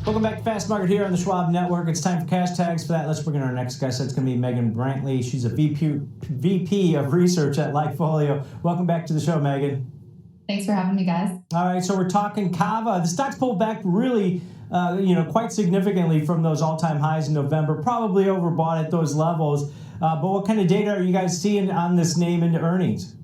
Welcome back to Fast Market here on the Schwab Network. It's time for cash tags. For that, let's bring in our next guest. That's going to be Megan Brantley. She's a VP of Research at LikeFolio. Welcome back to the show, Megan. Thanks for having me, guys. All right, so we're talking Cava. The stock's pulled back really, quite significantly from those all-time highs in November. Probably overbought at those levels. But what kind of data are you guys seeing on this name into earnings?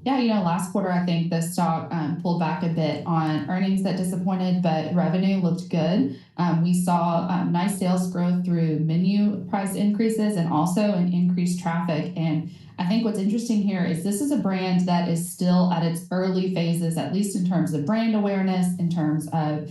Yeah, last quarter, I think the stock pulled back a bit on earnings that disappointed, but revenue looked good. We saw nice sales growth through menu price increases and also an increased traffic. And I think what's interesting here is this is a brand that is still at its early phases, at least in terms of brand awareness, in terms of,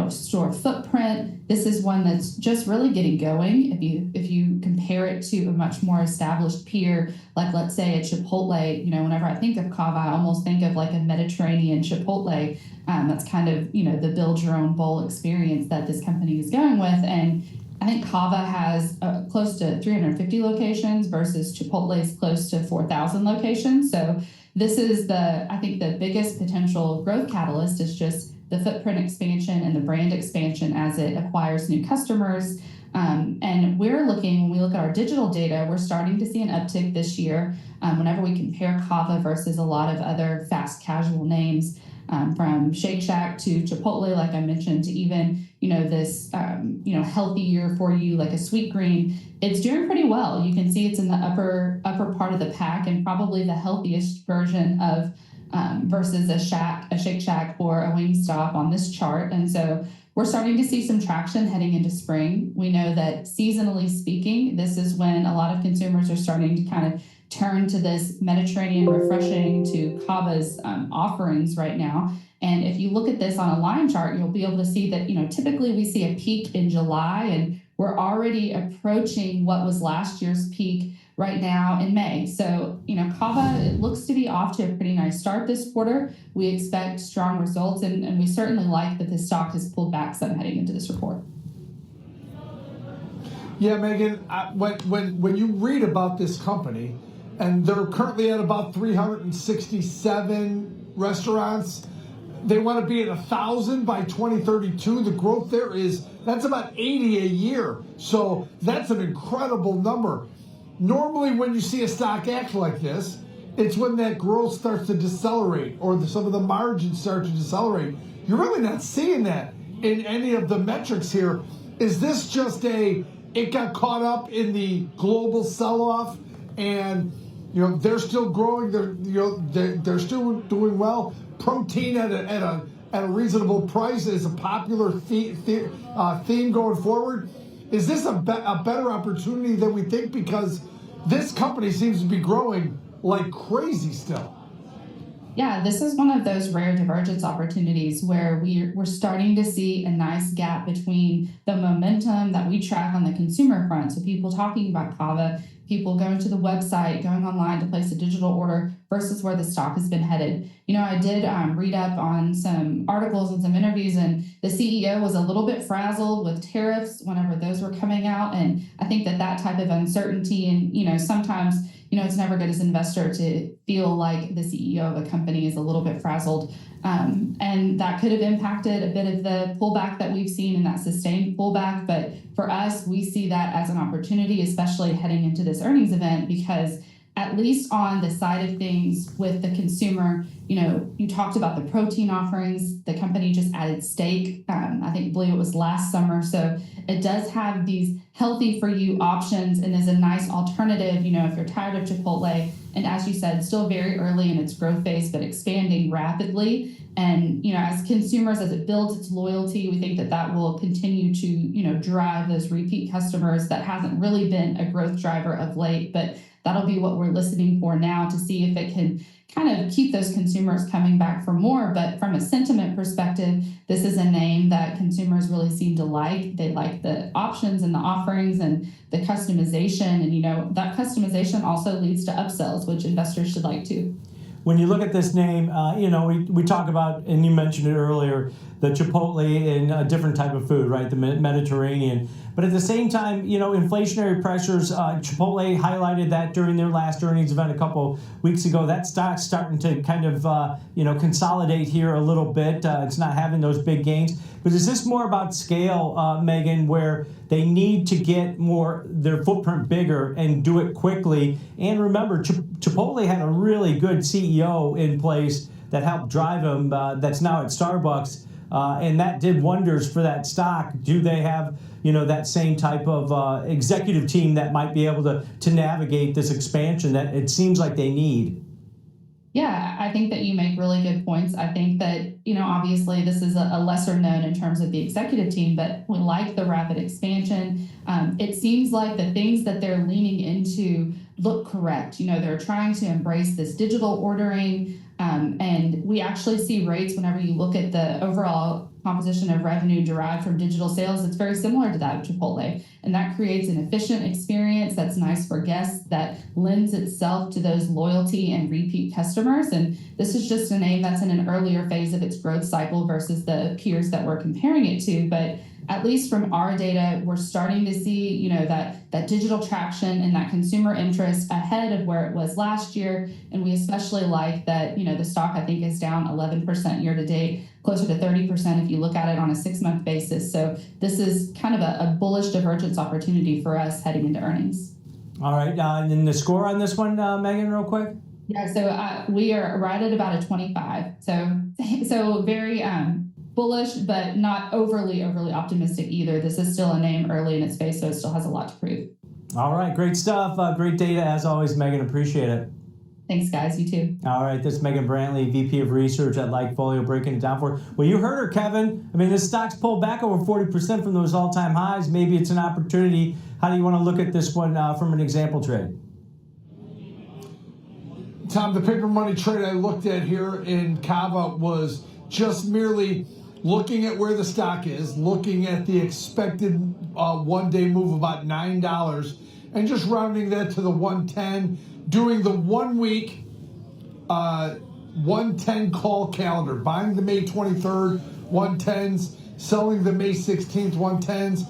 store footprint. This is one that's just really getting going. If you compare it to a much more established peer, like let's say a Chipotle, whenever I think of Cava, I almost think of like a Mediterranean Chipotle. That's kind of, the build your own bowl experience that this company is going with. And I think Cava has close to 350 locations versus Chipotle's close to 4,000 locations. So this is I think the biggest potential growth catalyst is just the footprint expansion and the brand expansion as it acquires new customers. And when we look at our digital data, we're starting to see an uptick this year. Whenever we compare Cava versus a lot of other fast casual names, from Shake Shack to Chipotle, like I mentioned, to even, this, healthy year for you, like a Sweet Green, it's doing pretty well. You can see it's in the upper part of the pack and probably the healthiest version of versus a Shake Shack or a Wingstop on this chart. And so we're starting to see some traction heading into spring. We know that seasonally speaking, this is when a lot of consumers are starting to kind of turn to this Mediterranean refreshing to Cava's offerings right now. And if you look at this on a line chart, you'll be able to see that, typically we see a peak in July and we're already approaching what was last year's peak right now in May. So, Cava, it looks to be off to a pretty nice start this quarter. We expect strong results and we certainly like that the stock has pulled back some heading into this report. Yeah, Megan, when you read about this company, and they're currently at about 367 restaurants. They want to be at 1,000 by 2032. The growth that's about 80 a year. So that's an incredible number. Normally when you see a stock act like this, it's when that growth starts to decelerate or some of the margins start to decelerate. You're really not seeing that in any of the metrics here. Is this just it got caught up in the global sell-off and they're still growing. They're still doing well. Protein at a reasonable price is a popular theme going forward. Is this a better opportunity than we think? Because this company seems to be growing like crazy still. Yeah, this is one of those rare divergence opportunities where we're starting to see a nice gap between the momentum that we track on the consumer front. So people talking about Cava, people going to the website, going online to place a digital order versus where the stock has been headed. I did read up on some articles and some interviews, and the CEO was a little bit frazzled with tariffs whenever those were coming out. And I think that type of uncertainty and, sometimes, it's never good as an investor to feel like the CEO of a company is a little bit frazzled. And that could have impacted a bit of the pullback that we've seen and that sustained pullback. But for us, we see that as an opportunity, especially heading into this earnings event, because at least on the side of things with the consumer, you talked about the protein offerings. The company just added steak, believe it was last summer. So it does have these healthy for you options and is a nice alternative, if you're tired of Chipotle. And as you said, still very early in its growth phase, but expanding rapidly. And, as consumers, as it builds its loyalty, we think that will continue to, drive those repeat customers. That hasn't really been a growth driver of late, but that'll be what we're listening for now to see if it can kind of keep those consumers coming back for more. But from a sentiment perspective, this is a name that consumers really seem to like. They like the options and the offerings and the customization. And, that customization also leads to upsells, which investors should like too. When you look at this name, we talk about, and you mentioned it earlier, the Chipotle and a different type of food, right? The Mediterranean. But at the same time, inflationary pressures, Chipotle highlighted that during their last earnings event a couple weeks ago. That stock's starting to kind of, consolidate here a little bit. It's not having those big gains. But is this more about scale, Megan, where they need to get their footprint bigger and do it quickly? And remember, Chipotle had a really good CEO in place that helped drive them, that's now at Starbucks, and that did wonders for that stock. Do they have that same type of executive team that might be able to navigate this expansion that it seems like they need? Yeah, I think that you make really good points. I think that, obviously this is a lesser known in terms of the executive team, but we like the rapid expansion. It seems like the things that they're leaning into look correct. They're trying to embrace this digital ordering. And we actually see rates whenever you look at the overall composition of revenue derived from digital sales. It's very similar to that of Chipotle. And that creates an efficient experience that's nice for guests, that lends itself to those loyalty and repeat customers. And this is just a name that's in an earlier phase of its growth cycle versus the peers that we're comparing it to. But at least from our data, we're starting to see, that digital traction and that consumer interest ahead of where it was last year. And we especially like that, the stock, I think, is down 11% year to date, closer to 30% if you look at it on a 6-month basis. So this is kind of a bullish divergence opportunity for us heading into earnings. All right. And then the score on this one, Megan, real quick? Yeah, so we are right at about a 25. So very bullish, but not overly optimistic either. This is still a name early in its phase, so it still has a lot to prove. All right, great stuff. Great data as always, Megan. Appreciate it. Thanks, guys. You too. All right, this is Megan Brantley, VP of Research at LikeFolio, breaking it down for you. Well, you heard her, Kevin. I mean, this stock's pulled back over 40% from those all-time highs. Maybe it's an opportunity. How do you want to look at this one from an example trade? Tom, the paper money trade I looked at here in Cava was just merely looking at where the stock is, looking at the expected one-day move about $9, and just rounding that to the 110, doing the 1 week 110 call calendar, buying the May 23rd 110s, selling the May 16th 110s.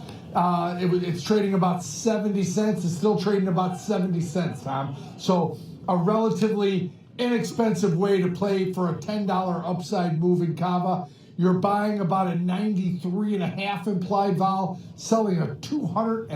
It's trading about 70 cents. It's still trading about 70 cents, Tom. So a relatively inexpensive way to play for a $10 upside move in Cava. You're buying about a 93.5 implied vol, selling a 200.